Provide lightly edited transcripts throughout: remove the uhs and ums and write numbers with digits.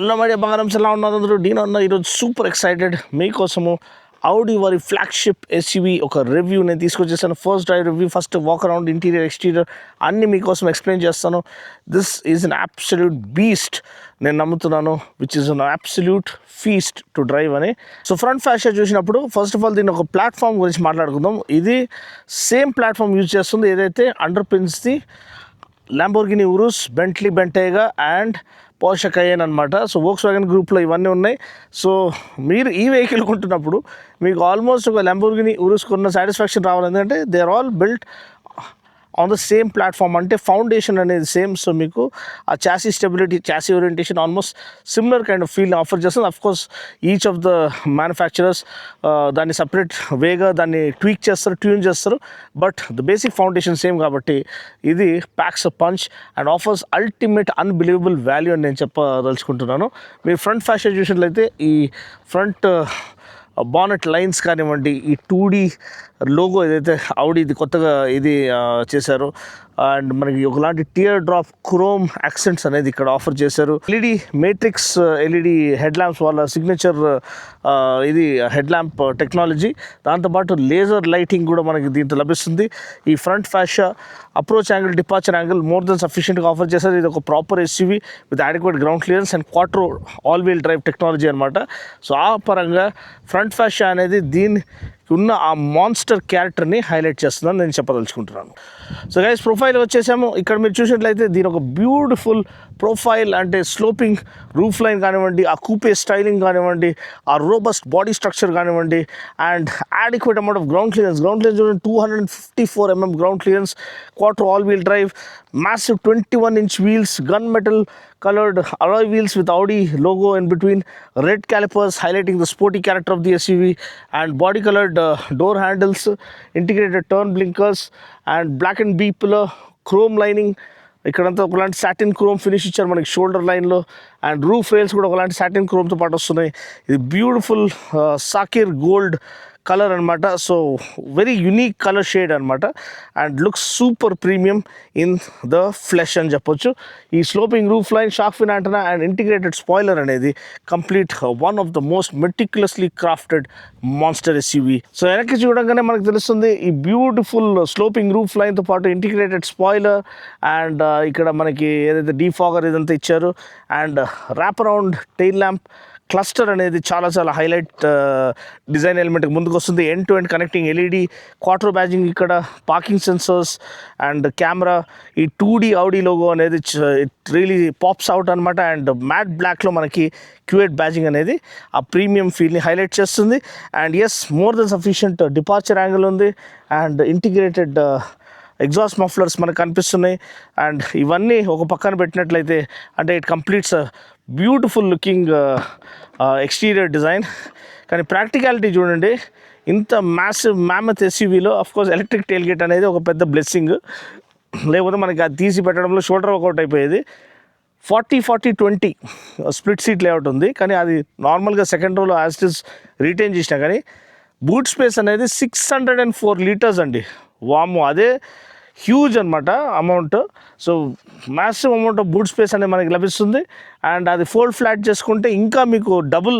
Hello my dear బంగారం ఎలా ఉన్నారు అందరూ? నేను అన్న ఈరోజు సూపర్ ఎక్సైటెడ్ మీకోసము ఆడి వారి ఫ్లాగ్షిప్ ఎస్యూవీ ఒక రివ్యూ నేను తీసుకొచ్చేసాను. First drive review, first walk around, interior exterior అన్నీ మీకోసం ఎక్స్ప్లెయిన్ చేస్తాను. This is an absolute beast నేను నమ్ముతున్నాను, which is an absolute feast to drive అని. సో ఫ్రంట్ ఫ్యాషర్ చూసినప్పుడు ఫస్ట్ ఆఫ్ ఆల్ దీన్ని ఒక ప్లాట్ఫామ్ గురించి మాట్లాడుకుందాం. ఇది సేమ్ ప్లాట్ఫామ్ యూజ్ చేస్తుంది ఏదైతే under pins the Lamborghini Urus, Bentley Bentayga and Porsche Cayenne అనమాట. సో వోక్స్వాగన్ గ్రూప్లో ఇవన్నీ ఉన్నాయి. సో మీరు ఈ వెహికల్ కొంటున్నప్పుడు మీకు ఆల్మోస్ట్ ఒక ల్యాంబోర్గిని ఉరుస్ కొన్న సాటిస్ఫాక్షన్ రావాలి. ఎందుకంటే they are all built on the same platform, అంటే ఫౌండేషన్ అనేది సేమ్. సో మీకు ఆ chassis stability, chassis orientation almost similar kind of feel offer చేస్తుంది. Of course each of the manufacturers దాన్ని సపరేట్ వేగా దాన్ని ట్వీక్ చేస్తారు, ట్యూన్ చేస్తారు, but the basic foundation same కాబట్టి ఇది packs a punch and offers ultimate unbelievable value అని నేను చెప్పదలుచుకుంటున్నాను. మీరు ఫ్రంట్ ఫ్యాషన్ చూసినట్లయితే ఈ ఫ్రంట్ బానెట్ లైన్స్ కానివ్వండి, ఈ 2D లోగో ఏదైతే ఆడిది కొత్తగా ఇది చేశారో, అండ్ మనకి ఒకలాంటి టియర్ డ్రాప్ క్రోమ్ యాక్సెంట్స్ అనేది ఇక్కడ ఆఫర్ చేశారు. LED matrix LED head lamps వాళ్ళ సిగ్నేచర్ ఇది హెడ్ ల్యాంప్ టెక్నాలజీ. దాంతోపాటు లేజర్ లైటింగ్ కూడా మనకి దీంతో లభిస్తుంది. ఈ front fascia approach angle, departure angle more than సఫిషియెంట్గా ఆఫర్ చేశారు. ఇది ఒక proper SUV with adequate ground clearance and quattro all wheel drive technology అనమాట. సో ఆ పరంగా ఫ్రంట్ ఫ్యాషా అనేది దీని ఉన్న ఆ మాన్స్టర్ క్యారెక్టర్ని హైలైట్ చేస్తుందని నేను చెప్పదలుచుకుంటున్నాను. సో గైస్ ప్రొఫైల్ వచ్చేసాము. ఇక్కడ మీరు చూసినట్లయితే దీని ఒక బ్యూటిఫుల్ ప్రొఫైల్, అంటే స్లోపింగ్ రూఫ్ లైన్ కానివ్వండి, ఆ కూపే స్టైలింగ్ కానివ్వండి, ఆ రోబస్ట్ బాడీ స్ట్రక్చర్ కానివ్వండి, and adequate amount of ground clearance చూడండి, 254 mm ground clearance, quattro all wheel drive, massive 21-inch wheels, gun-metal colored alloy wheels with Audi logo in between, red calipers highlighting the sporty character of the SUV, and body colored door handles, integrated turn blinkers, and black and bee pillar, chrome lining. ఇక్కడంతా ఒకలాంటి satin chrome finish ఇచ్చారు మనకి shoulder లైన్లో, and roof rails కూడా ఒకలాంటి satin క్రోమ్తో పాటు వస్తున్నాయి. ఇది బ్యూటిఫుల్ సాకిర్ గోల్డ్ కలర్ అనమాట. So very unique colour shade అనమాట, and looks super premium in the flesh అని చెప్పొచ్చు. ఈ sloping roof line, shark fin antenna and integrated spoiler అనేది complete one of the most meticulously crafted monster SUV. So వెనక్కి చూడగానే మనకు తెలుస్తుంది ఈ బ్యూటిఫుల్ స్లోపింగ్ రూఫ్ లైన్తో పాటు ఇంటిగ్రేటెడ్ స్పాయిలర్, అండ్ ఇక్కడ మనకి ఏదైతే డీఫాగర్ ఇదంతా ఇచ్చారు, and wrap around tail lamp cluster అనేది చాలా చాలా హైలైట్ డిజైన్ ఎలిమెంట్కి ముందుకు వస్తుంది. End to end connecting LED, quattro badging, ఇక్కడ పార్కింగ్ సెన్సర్స్ అండ్ కెమెరా, ఈ 2D ఆడి లోగో అనేది ఇట్ రియలీ పాప్స్ అవుట్ అనమాట. అండ్ మ్యాట్ బ్లాక్లో మనకి క్యూఎట్ బ్యాజింగ్ అనేది ఆ ప్రీమియం ఫీల్ని హైలైట్ చేస్తుంది. And yes, more than sufficient departure angle ఉంది, అండ్ ఇంటిగ్రేటెడ్ ఎగ్జాస్ట్ మఫ్లర్స్ మనకు కనిపిస్తున్నాయి. అండ్ ఇవన్నీ ఒక పక్కన పెట్టినట్లయితే అంటే it completes beautiful looking exterior design. కానీ ప్రాక్టికాలిటీ చూడండి, ఇంత మ్యాసివ్ మ్యామత్ ఎస్యూవీలో అఫ్కోర్స్ ఎలక్ట్రిక్ టెయిల్ గేట్ అనేది ఒక పెద్ద బ్లెస్సింగ్, లేకపోతే మనకి అది తీసి పెట్టడంలో షోల్డర్ వర్కౌట్ అయిపోయేది. 40-40-20 స్ప్లిట్ సీట్ లేఅవుట్ ఉంది, కానీ అది నార్మల్గా సెకండ్ రోలో యాజ్ ఇట్ ఇస్ రీటైన్ చేసినా కానీ బూట్ స్పేస్ అనేది 604 లీటర్స్ అండి. వాము, అదే హ్యూజ్ అనమాట amount. So massive amount of boot space అనేది మనకి లభిస్తుంది. అండ్ అది ఫోల్డ్ ఫ్లాట్ చేసుకుంటే ఇంకా మీకు డబుల్,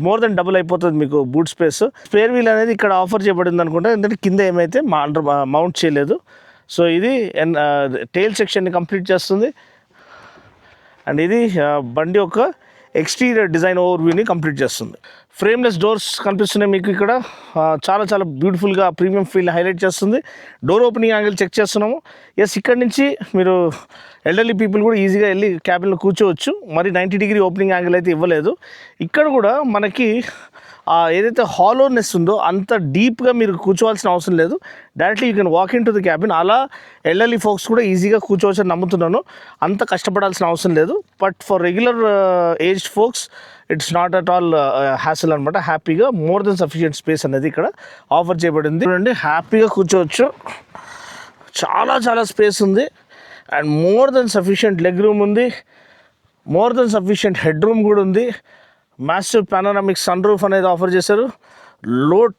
మోర్ దెన్ డబుల్ అయిపోతుంది మీకు బూట్ స్పేస్. స్పేర్ వీల్ అనేది ఇక్కడ ఆఫర్ చేయబడింది అనుకుంటే, ఎందుకంటే కింద ఏమైతే మౌంట్ చేయలేదు. సో ఇది టెయిల్ సెక్షన్ని కంప్లీట్ చేస్తుంది. అండ్ ఇది బండి యొక్క ఎక్స్టీరియర్ డిజైన్ ఓవర్వ్యూని కంప్లీట్ చేస్తుంది. ఫ్రేమ్లెస్ డోర్స్ కనిపిస్తున్నాయి మీకు ఇక్కడ, చాలా చాలా బ్యూటిఫుల్గా ప్రీమియం ఫీల్ హైలైట్ చేస్తుంది. డోర్ ఓపెనింగ్ యాంగిల్ చెక్ చేస్తున్నాము. ఎస్, ఇక్కడ నుంచి మీరు ఎల్డర్లీ పీపుల్ కూడా ఈజీగా వెళ్ళి క్యాబిన్లో కూర్చోవచ్చు. మరి 90 డిగ్రీ ఓపెనింగ్ యాంగిల్ అయితే ఇవ్వలేదు. ఇక్కడ కూడా మనకి ఏదైతే హాలోనెస్ ఉందో అంత డీప్గా మీరు కూర్చోవాల్సిన అవసరం లేదు. Directly you can walk into the cabin. అలా ఎల్డర్లీ ఫోక్స్ కూడా ఈజీగా కూర్చోవచ్చని నమ్ముతున్నాను. అంత కష్టపడాల్సిన అవసరం లేదు. But for regular aged folks it's not at all hassle అనమాట. హ్యాపీగా మోర్ దెన్ సఫిషియంట్ స్పేస్ అనేది ఇక్కడ ఆఫర్ చేయబడింది. చూడండి, హ్యాపీగా కూర్చోవచ్చు, చాలా చాలా స్పేస్ ఉంది, and more than sufficient leg room ఉంది, more than sufficient head room కూడా ఉంది. మ్యాసివ్ పానోరామిక్ సన్ రూఫ్ అనేది ఆఫర్ చేశారు.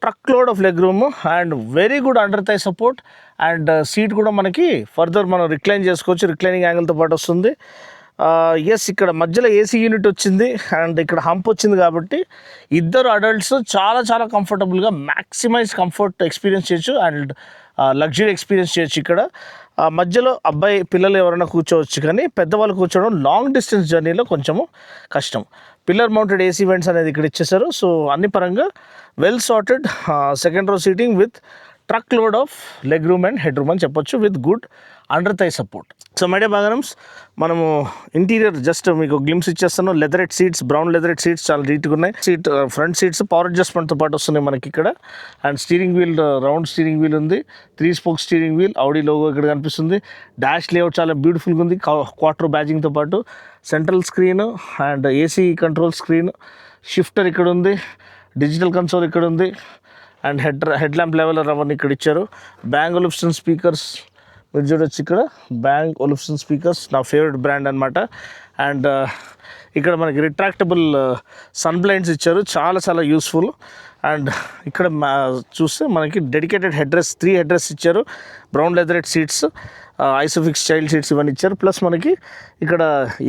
Truck load of leg room and very good under thigh support. And seat కూడా మనకి ఫర్దర్ మనం recline చేసుకోవచ్చు, reclining యాంగిల్తో పాటు వస్తుంది. ఎస్ ఇక్కడ మధ్యలో ఏసీ యూనిట్ వచ్చింది అండ్ ఇక్కడ హంప్ వచ్చింది కాబట్టి ఇద్దరు అడల్ట్స్ చాలా చాలా కంఫర్టబుల్గా మ్యాక్సిమైజ్ కంఫర్ట్ ఎక్స్పీరియన్స్ చేయొచ్చు అండ్ లగ్జరీ ఎక్స్పీరియన్స్ చేయొచ్చు ఇక్కడ. మధ్యలో అబ్బాయి పిల్లలు ఎవరైనా కూర్చోవచ్చు, కానీ పెద్దవాళ్ళు కూర్చోవడం లాంగ్ డిస్టెన్స్ జర్నీలో కొంచెము కష్టం. పిల్లర్ మౌంటెడ్ ఏసీ వెంట్స్ అనేది ఇక్కడ ఇచ్చేసారు. సో అన్ని పరంగా well sorted second row seating with truck load of leg room and head room అని చెప్పొచ్చు with good under thigh support. So my dear బాగనమ్స్, మనము ఇంటీరియర్ జస్ట్ మీకు గ్లిమ్స్ ఇచ్చేస్తాను. Leatherette seats, brown leatherette seats చాలా నీట్గా ఉన్నాయి. ఫ్రంట్ సీట్స్ పవర్ అడ్జస్ట్మెంట్తో పాటు వస్తున్నాయి మనకి ఇక్కడ. And steering wheel round steering wheel ఉంది, 3 spoke steering wheel, Audi logo ఇక్కడ కనిపిస్తుంది. డాష్ లేఅవుట్ చాలా బ్యూటిఫుల్గా ఉంది, క్వార్టర్ బ్యాజింగ్తో పాటు. Central screen and AC control screen, shifter ఇక్కడ ఉంది, డిజిటల్ కన్సోల్ ఇక్కడ ఉంది అండ్ హెడ్ ల్యాంప్ లెవెలర్ అవన్నీ ఇక్కడ ఇచ్చారు. బ్యాంగ్ ఒలిఫ్సన్ స్పీకర్స్ మీరు చూడొచ్చు ఇక్కడ. బ్యాంగ్ ఒలిఫ్సన్ స్పీకర్స్ నా ఫేవరెట్ బ్రాండ్ అనమాట. అండ్ ఇక్కడ మనకి రిట్రాక్టబుల్ సన్ బ్లైండ్స్ ఇచ్చారు, చాలా చాలా యూస్ఫుల్. అండ్ ఇక్కడ చూస్తే మనకి dedicated head rest, 3 head rest ఇచ్చారు. Brown leatherette seats, Isofix child seats ఇవన్నీ ఇచ్చారు. ప్లస్ మనకి ఇక్కడ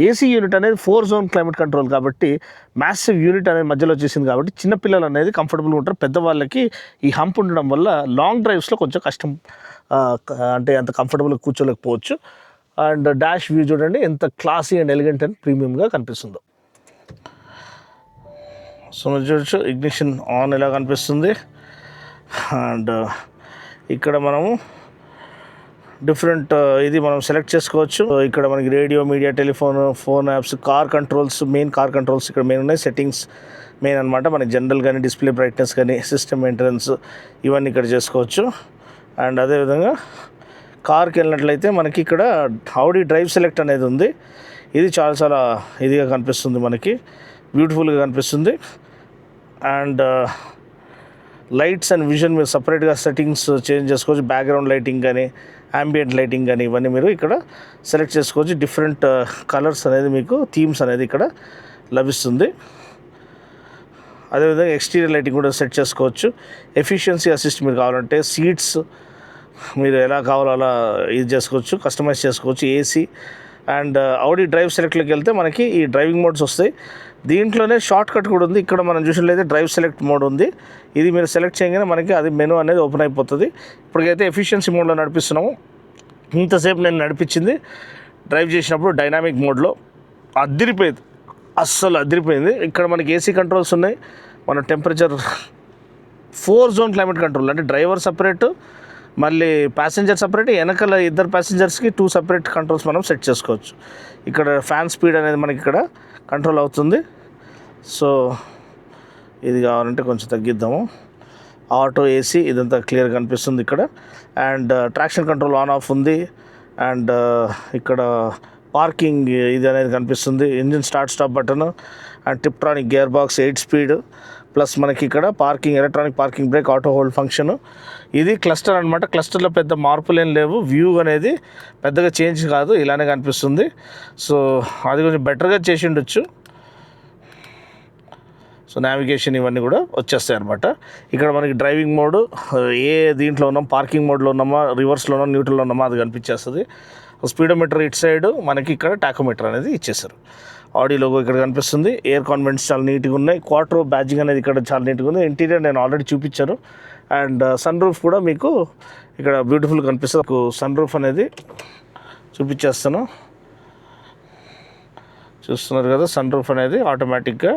ఏసీ యూనిట్ అనేది 4 జోన్ క్లైమేట్ కంట్రోల్ కాబట్టి మ్యాసివ్ యూనిట్ అనేది మధ్యలో వచ్చేసింది కాబట్టి చిన్నపిల్లలు అనేది కంఫర్టబుల్గా ఉంటారు. పెద్దవాళ్ళకి ఈ హంప్ ఉండడం వల్ల లాంగ్ డ్రైవ్స్లో కొంచెం కష్టం, అంటే అంత కంఫర్టబుల్గా కూర్చోలేకపోవచ్చు. అండ్ డాష్ వ్యూ చూడండి ఎంత క్లాసీ అండ్ ఎలిగెంట్ అండ్ ప్రీమియంగా కనిపిస్తుందో. సో మీరు చూడొచ్చు ఇగ్నిషన్ ఆన్ ఎలా కనిపిస్తుంది. అండ్ ఇక్కడ మనము డిఫరెంట్ ఇది మనం సెలెక్ట్ చేసుకోవచ్చు. ఇక్కడ మనకి radio, media, telephone, phone apps, car controls, main car controls ఇక్కడ మెయిన్ ఉన్నాయి. సెట్టింగ్స్ మెయిన్ అనమాట. మనకి జనరల్ కానీ, డిస్ప్లే బ్రైట్నెస్ కానీ, సిస్టమ్ మెయింటెనెన్స్ ఇవన్నీ ఇక్కడ చేసుకోవచ్చు. అండ్ అదేవిధంగా కార్కి వెళ్ళినట్లయితే మనకి ఇక్కడ Audi డ్రైవ్ సెలెక్ట్ అనేది ఉంది. ఇది చాలా చాలా ఇదిగా కనిపిస్తుంది, మనకి బ్యూటిఫుల్గా కనిపిస్తుంది. అండ్ లైట్స్ అండ్ విజన్ మీరు సపరేట్గా సెట్టింగ్స్ చేంజ్ చేసుకోవచ్చు. బ్యాక్గ్రౌండ్ లైటింగ్ కానీ, ambient లైటింగ్ కానీ ఇవన్నీ మీరు ఇక్కడ సెలెక్ట్ చేసుకోవచ్చు. డిఫరెంట్ కలర్స్ అనేది మీకు థీమ్స్ అనేది ఇక్కడ లభిస్తుంది. అదేవిధంగా ఎక్స్టీరియర్ లైటింగ్ కూడా సెట్ చేసుకోవచ్చు. ఎఫిషియన్సీ అసిస్ట్ మీరు కావాలంటే సీట్స్ మీరు ఎలా కావాలో అలా ఇది చేసుకోవచ్చు, కస్టమైజ్ చేసుకోవచ్చు. ఏసీ అండ్ Audi డ్రైవ్ సెలెక్ట్లోకి వెళ్తే మనకి ఈ డ్రైవింగ్ మోడ్స్ వస్తాయి. దీంట్లోనే షార్ట్ కట్ కూడా ఉంది. ఇక్కడ మనం చూసినట్లయితే డ్రైవ్ సెలెక్ట్ మోడ్ ఉంది. ఇది మీరు సెలెక్ట్ చేయగానే మనకి అది మెనూ అనేది ఓపెన్ అయిపోతుంది. ఇప్పటికైతే ఎఫిషియన్సీ మోడ్లో నడిపిస్తున్నాము. ఇంతసేపు నేను నడిపించింది డ్రైవ్ చేసినప్పుడు డైనామిక్ మోడ్లో. అదిరిపోయింది, అస్సలు అదిరిపోయింది. ఇక్కడ మనకి ఏసీ కంట్రోల్స్ ఉన్నాయి, మన టెంపరేచర్ 4 జోన్ క్లైమేట్ కంట్రోల్, అంటే డ్రైవర్ సపరేట్, మళ్ళీ ప్యాసింజర్ సపరేట్, వెనకాల ఇద్దరు ప్యాసింజర్స్కి 2 సపరేట్ కంట్రోల్స్ మనం సెట్ చేసుకోవచ్చు. ఇక్కడ ఫ్యాన్ స్పీడ్ అనేది మనకి ఇక్కడ కంట్రోల్ అవుతుంది. సో ఇది కావాలంటే కొంచెం తగ్గిద్దాము. ఆటో, ఏసీ ఇదంతా క్లియర్గా కనిపిస్తుంది ఇక్కడ. And traction control on off ఉంది. అండ్ ఇక్కడ పార్కింగ్ ఇది అనేది కనిపిస్తుంది. Engine start stop button and Tiptronic gear box, 8 speed, plus మనకి ఇక్కడ parking, electronic parking brake, auto hold function. ఇది క్లస్టర్ అనమాట. క్లస్టర్లో పెద్ద మార్పులు ఏం లేవు, వ్యూ అనేది పెద్దగా చేంజ్ కాదు, ఇలానే కనిపిస్తుంది. సో అది కొంచెం బెటర్గా చేసి ఉండొచ్చు. సో నావిగేషన్ ఇవన్నీ కూడా వచ్చేస్తాయి అనమాట. ఇక్కడ మనకి డ్రైవింగ్ మోడ్, ఏ దీంట్లో ఉన్నాం, పార్కింగ్ మోడ్లో ఉన్నామా, రివర్స్లో ఉన్నామా, న్యూట్రల్లో ఉన్నామా అది కనిపించేస్తుంది. స్పీడోమీటర్ ఇటు సైడ్, మనకి ఇక్కడ టాకోమీటర్ అనేది ఇచ్చేసారు. Audi లోగో ఇక్కడ కనిపిస్తుంది. ఎయిర్ కాన్వెంట్స్ చాలా నీట్గా ఉన్నాయి. క్వార్టర్ బ్యాడ్జింగ్ అనేది ఇక్కడ చాలా నీట్గా ఉంది. ఇంటీరియర్ నేను ఆల్రెడీ చూపించాను. అండ్ సన్ రూఫ్ కూడా మీకు ఇక్కడ బ్యూటిఫుల్ కనిపిస్తుంది. సన్ రూఫ్ అనేది చూపించేస్తాను, చూస్తున్నారు కదా. సన్ రూఫ్ అనేది ఆటోమేటిక్గా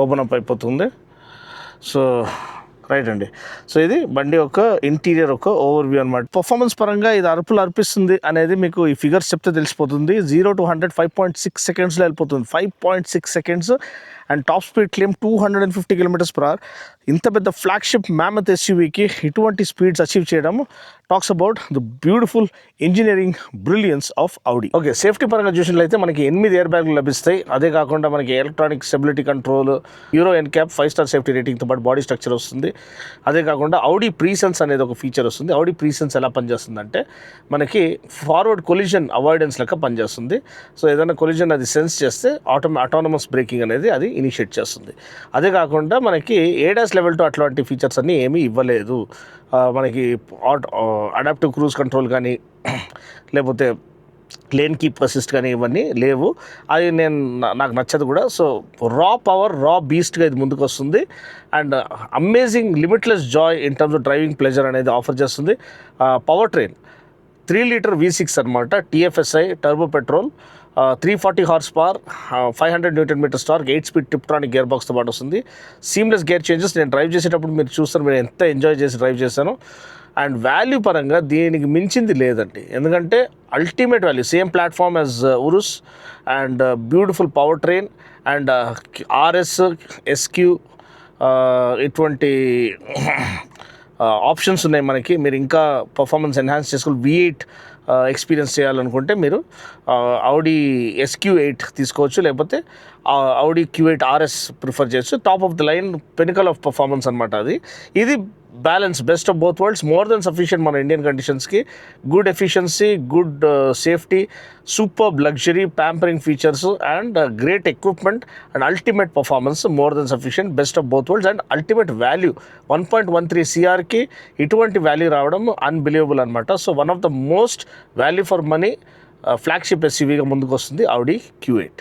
ఓపెన్ అప్ అయిపోతుంది. సో రైట్ అండి. సో ఇది బండి యొక్క ఇంటీరియర్ యొక్క ఓవర్వ్యూ అనమాట. పర్ఫార్మెన్స్ పరంగా ఇది అరుపులు అర్పిస్తుంది అనేది మీకు ఈ ఫిగర్స్ చెప్తే తెలిసిపోతుంది. 0 to 100 5.6 సెకండ్స్లో వెళ్ళిపోతుంది. 5.6 seconds. And top speed claim 250 km/h. ఇంత పెద్ద ఫ్లాగ్షిప్ మ్యామత్ ఎస్యూవీకి ఇటువంటి స్పీడ్స్ అచీవ్ చేయడం talks about the beautiful engineering brilliance of Audi. Okay, safety పరంగా చూసినట్లయితే మనకి 8 ఎయిర్ బ్యాగులు లభిస్తాయి. అదే కాకుండా మనకి electronic stability control, Euro NCAP 5 star safety రేటింగ్తో పాటు బాడీ స్ట్రక్చర్ వస్తుంది. అదే కాకుండా ఆడి ప్రీసెన్స్ అనేది ఒక ఫీచర్ వస్తుంది. ఆడి ప్రీసెన్స్ ఎలా పనిచేస్తుందంటే మనకి ఫార్వర్డ్ కొలిజన్ అవాయిడెన్స్ లెక్క పనిచేస్తుంది. సో ఏదైనా కొలిజన్ అది సెన్స్ చేస్తే ఆటోనమస్ బ్రేకింగ్ అనేది అది ఇనిషియేట్ చేస్తుంది. అదే కాకుండా మనకి ఏడాస్ లెవెల్ 2 అట్లాంటి ఫీచర్స్ అన్నీ ఏమీ ఇవ్వలేదు. మనకి అడాప్టివ్ క్రూజ్ కంట్రోల్ కానీ లేకపోతే లేన్ కీప్ అసిస్ట్ కానీ ఇవన్నీ లేవు. అది నాకు నచ్చదు కూడా. సో రా బీస్ట్గా ఇది ముందుకు వస్తుంది and amazing limitless joy in terms of driving pleasure అనేది ఆఫర్ చేస్తుంది. పవర్ ట్రైన్ 3 లీటర్ V6 అనమాట, TFSI turbo petrol, 340 horse power, 500 newton metre torque, 8 speed Tiptronic gear బాక్స్తో పాటు వస్తుంది. Seamless gear changes. నేను డ్రైవ్ చేసేటప్పుడు మీరు చూస్తారు, మీరు ఎంత ఎంజాయ్ చేసి డ్రైవ్ చేశాను. అండ్ వాల్యూ పరంగా దీనికి మించింది లేదండి, ఎందుకంటే ultimate value, same platform as Urs and beautiful power train and RS SQ ఇటువంటి ఆప్షన్స్ ఉన్నాయి మనకి. మీరు ఇంకా పర్ఫార్మెన్స్ ఎన్హాన్స్ చేసుకుని V8 ఎక్స్పీరియన్స్ చేయాలనుకుంటే మీరు Audi SQ8 తీసుకోవచ్చు, లేకపోతే Audi Q8 RS ప్రిఫర్ చేయొచ్చు. Top of the line pinnacle of performance అనమాట అది. ఇది balance, best of both worlds, more than sufficient మన ఇండియన్ కండిషన్స్కి. Good efficiency, good safety, superb luxury, pampering features and great equipment and ultimate performance, more than sufficient, best of both worlds and ultimate value. 1.13 CRకి ఇటువంటి value రావడం unbelievable అనమాట. So one of the most value for money flagship SUVగా ముందుకు వస్తుంది Audi Q8.